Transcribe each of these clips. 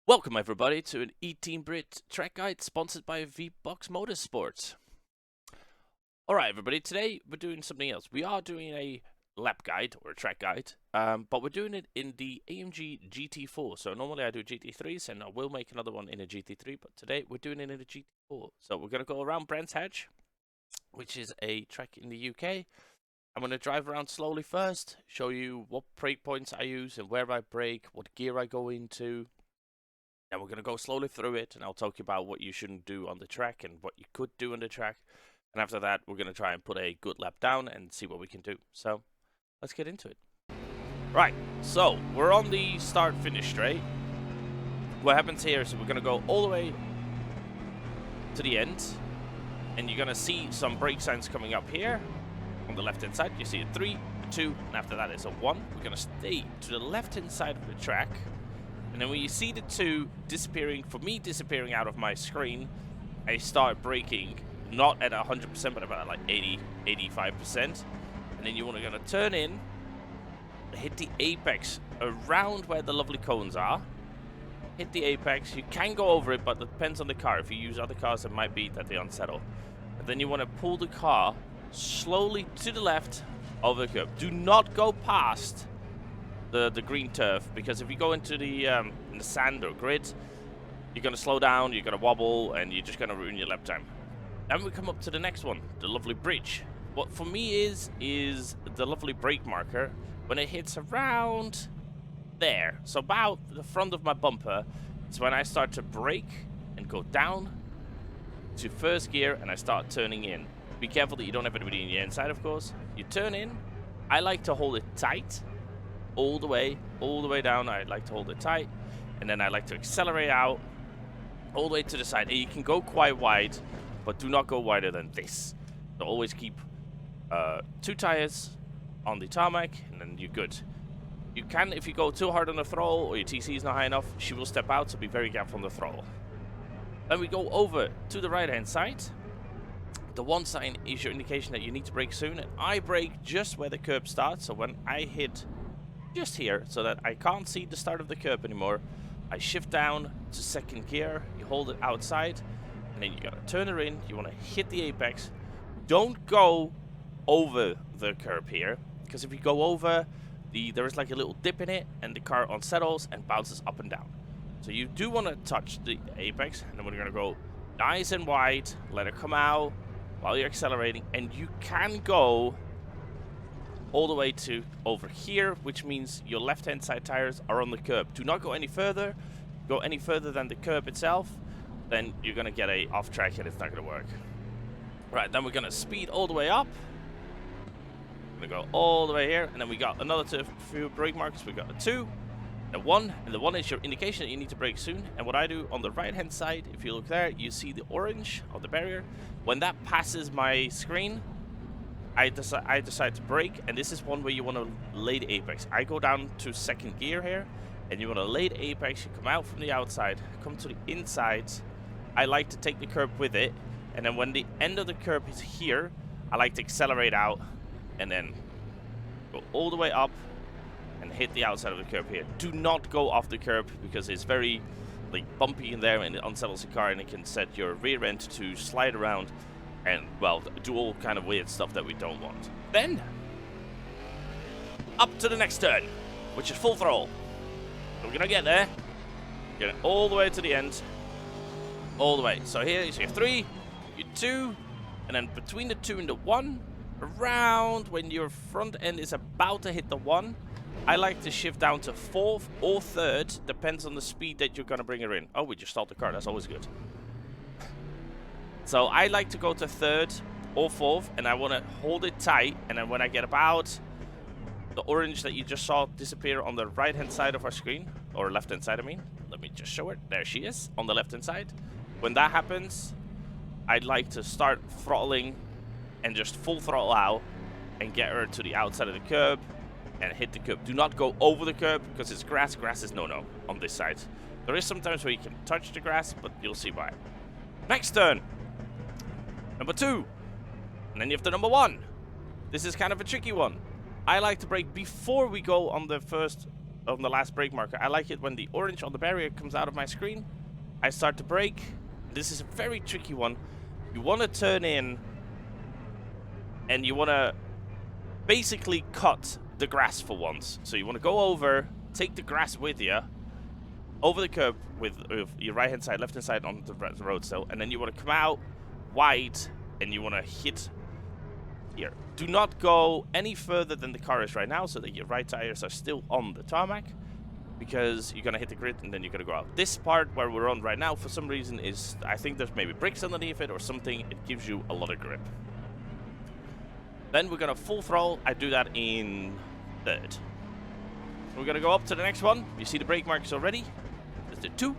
Welcome everybody to an eTeamBRIT track guide sponsored by V-Box Motorsports. Alright everybody, today we're doing something else. We are doing a lap guide or a track guide, but we're doing it in the AMG GT4. So normally I do GT3s and I will make another one in a GT3, but today we're doing it in a GT4. So we're going to go around Brands Hatch, which is a track in the UK. I'm going to drive around slowly first, show you what brake points I use and where I brake, what gear I go into. And we're going to go slowly through it, and I'll talk about what you shouldn't do on the track and what you could do on the track. And after that, we're going to try and put a good lap down and see what we can do. So, let's get into it. Right, so we're on the start-finish straight. What happens here is we're going to go all the way to the end, and you're going to see some brake signs coming up here. On the left-hand side, you see a 3, a 2, and after that is a 1. We're going to stay to the left-hand side of the track. And then when you see the 2 disappearing, for me disappearing out of my screen, I start braking, not at 100%, but about like 80, 85%. And then you want to turn in, hit the apex around where the lovely cones are. Hit the apex. You can go over it, but it depends on the car. If you use other cars, it might be that they unsettle. And then you want to pull the car slowly to the left of the curb. Do not go past the green turf, because if you go into the sand or grid, you're going to slow down, you're going to wobble, and you're just going to ruin your lap time. Then we come up to the next one, the lovely bridge. What for me is the lovely brake marker when it hits around there. So about the front of my bumper is when I start to brake and go down to first gear and I start turning in. Be careful that you don't have anybody in your inside, of course. You turn in. I like to hold it tight. All the way down, I like to hold it tight, and then I like to accelerate out all the way to the side. And you can go quite wide, but do not go wider than this. So always keep 2 tires on the tarmac, and then you're good. You can, if you go too hard on the throttle or your TC is not high enough, she will step out, so be very careful on the throttle. Then we go over to the right hand side. The 1 sign is your indication that you need to brake soon, and I brake just where the curb starts. So when I hit just here, so that I can't see the start of the curb anymore, I shift down to second gear, you hold it outside, and then you gotta turn her in, you wanna hit the apex. Don't go over the curb here, because if you go over, there is like a little dip in it, and the car unsettles and bounces up and down. So you do wanna touch the apex, and then we're gonna go nice and wide, let it come out while you're accelerating, and you can go all the way to over here, which means your left-hand side tires are on the curb. Do not go any further. Go any further than the curb itself, then you're going to get a off track and it's not going to work. Right, then we're going to speed all the way up. We're going to go all the way here, and then we got another few brake markers. We got a 2, a 1, and the 1 is your indication that you need to brake soon. And what I do on the right-hand side, if you look there, you see the orange of the barrier. When that passes my screen, I decide to brake, and this is one where you want to lay the apex. I go down to second gear here, and you want to lay the apex. You come out from the outside, come to the inside. I like to take the curb with it, and then when the end of the curb is here, I like to accelerate out, and then go all the way up and hit the outside of the curb here. Do not go off the curb, because it's very bumpy in there, and it unsettles the car, and it can set your rear end to slide around and, well, do all kind of weird stuff that we don't want. Then, up to the next turn, which is full throttle. So we're going to get there. Get it all the way to the end. All the way. So here is your 3, your 2, and then between the 2 and the 1, around when your front end is about to hit the 1, I like to shift down to 4th or 3rd, depends on the speed that you're going to bring her in. Oh, we just stalled the car. That's always good. So I like to go to 3rd or 4th, and I want to hold it tight, and then when I get about the orange that you just saw disappear on the right-hand side of our screen, or left-hand side, I mean. Let me just show it. There she is, on the left-hand side. When that happens, I'd like to start throttling and just full throttle out and get her to the outside of the curb and hit the curb. Do not go over the curb, because it's grass. Grass is no-no on this side. There is sometimes where you can touch the grass, but you'll see why. Next turn. Number 2, and then you have the number 1. This is kind of a tricky one. I like to brake before we go on the first on the last brake marker. I like it when the orange on the barrier comes out of my screen. I start to brake. This is a very tricky one. You want to turn in and you want to basically cut the grass for once. So you want to go over, take the grass with you, over the curb with your right hand side, left hand side on the road still, and then you want to come out wide and you want to hit here. Do not go any further than the car is right now so that your right tires are still on the tarmac, because you're going to hit the grid and then you're going to go out. This part where we're on right now, for some reason, is, I think there's maybe bricks underneath it or something. It gives you a lot of grip. Then we're going to full throttle. I do that in third. So we're going to go up to the next one. You see the brake marks already. There's the 2.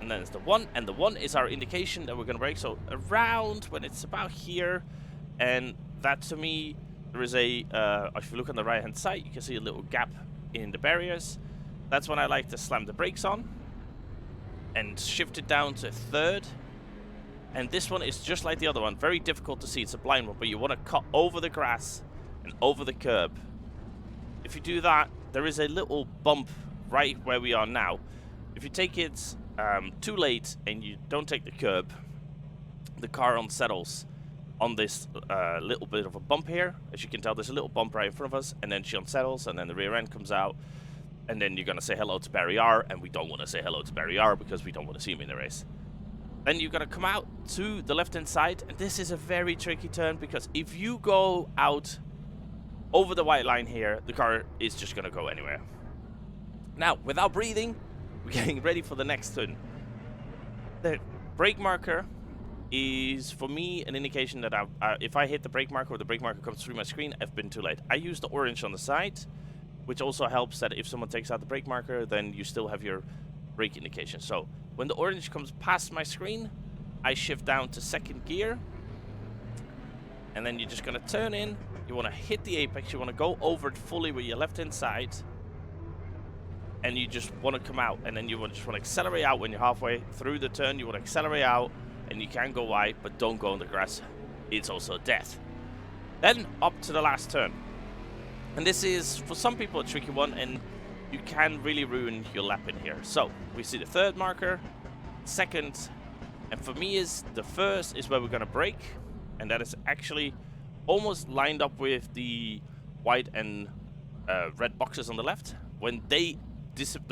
And then it's the 1. And the 1 is our indication that we're going to brake. So around when it's about here. And that, to me, there is a, if you look on the right hand side, you can see a little gap in the barriers. That's when I like to slam the brakes on and shift it down to third. And this one is just like the other one, very difficult to see. It's a blind one, but you want to cut over the grass and over the curb. If you do that, there is a little bump right where we are now. If you take it too late and you don't take the curb, the car unsettles on this little bit of a bump here. As you can tell, there's a little bump right in front of us, and then she unsettles, and then the rear end comes out, and then you're going to say hello to Barry R, and we don't want to say hello to Barry R because we don't want to see him in the race. Then you're going to come out to the left-hand side, and this is a very tricky turn, because if you go out over the white line here, the car is just going to go anywhere. Now, without breathing, we're getting ready for the next turn. The brake marker is, for me, an indication that if I hit the brake marker or the brake marker comes through my screen, I've been too late. I use the orange on the side, which also helps that if someone takes out the brake marker, then you still have your brake indication. So when the orange comes past my screen, I shift down to second gear, and then you're just going to turn in. You want to hit the apex, you want to go over it fully with your left hand side, and you just want to come out, and then you just want to accelerate out when you're halfway through the turn. You want to accelerate out, and you can go wide, but don't go on the grass. It's also death. Then up to the last turn. And this is, for some people, a tricky one, and you can really ruin your lap in here. So, we see the third marker, second, and for me is the first is where we're going to brake, and that is actually almost lined up with the white and red boxes on the left. When the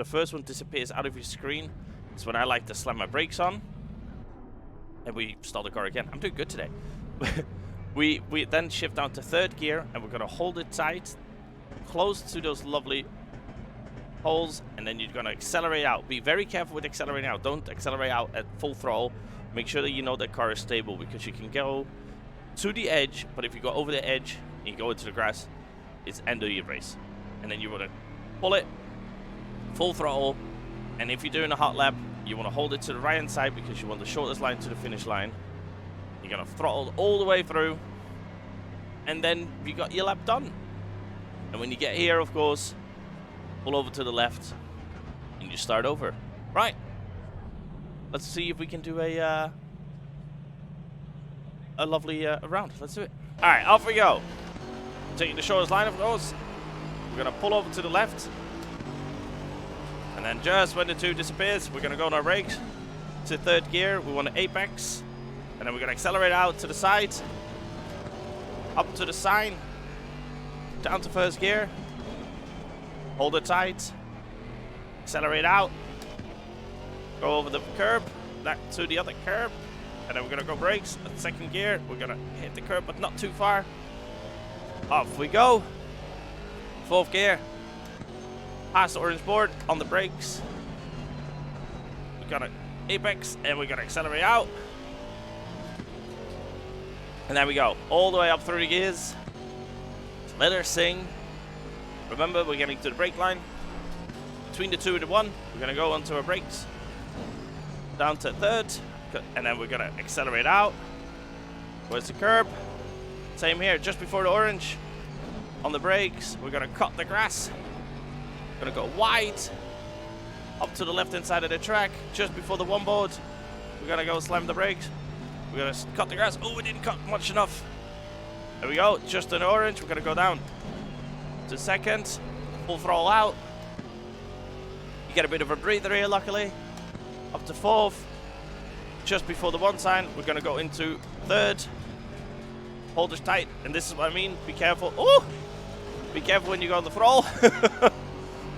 first one disappears out of your screen, is when I like to slam my brakes on, and we start the car again. I'm doing good today. we then shift down to third gear, and we're going to hold it tight, close to those lovely holes, and then you're going to accelerate out. Be very careful with accelerating out. Don't accelerate out at full throttle. Make sure that you know that car is stable, because you can go to the edge, but if you go over the edge and you go into the grass, it's end of your race. And then you want to pull it full throttle, and if you're doing a hot lap, you want to hold it to the right hand side because you want the shortest line to the finish line. You're going to throttle all the way through, and then you got your lap done. And when you get here, of course, pull over to the left and you start over. Right, let's see if we can do a lovely round. Let's do it. All right, off we go. Taking the shortest line, of course. We're going to pull over to the left, and then just when the 2 disappears, we're going to go on our brakes to third gear. We want to apex, and then we're going to accelerate out to the side, up to the sign, down to first gear, hold it tight, accelerate out, go over the curb, back to the other curb, and then we're going to go brakes at second gear. We're going to hit the curb, but not too far. Off we go. Fourth gear, past the orange board on the brakes. We're going to apex, and we're going to accelerate out. And there we go, all the way up through the gears. Let her sing. Remember, we're getting to the brake line. Between the 2 and the 1, we're going to go onto our brakes. Down to third, and then we're going to accelerate out. Where's the curb? Same here, just before the orange. On the brakes, we're going to cut the grass. Going to go wide. Up to the left-hand side of the track, just before the 1 board. We're going to go slam the brakes. We're going to cut the grass. Oh, we didn't cut much enough. There we go, just an orange. We're going to go down to second. Full throttle out. Get a bit of a breather here, luckily. Up to 4th. Just before the 1 sign, we're going to go into 3rd. Hold us tight, and this is what I mean. Be careful. Oh! Be careful when you go on the throttle.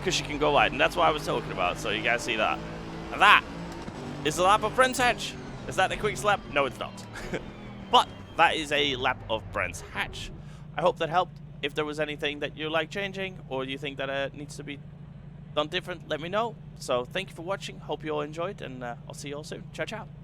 Because you can go wide, and that's what I was talking about, so you guys see that. And that is the lap of Brands Hatch. Is that the quickest lap? No, it's not. But that is a lap of Brands Hatch. I hope that helped. If there was anything that you like changing, or you think that needs to be done different, let me know. So thank you for watching. Hope you all enjoyed, and I'll see you all soon. Ciao, ciao.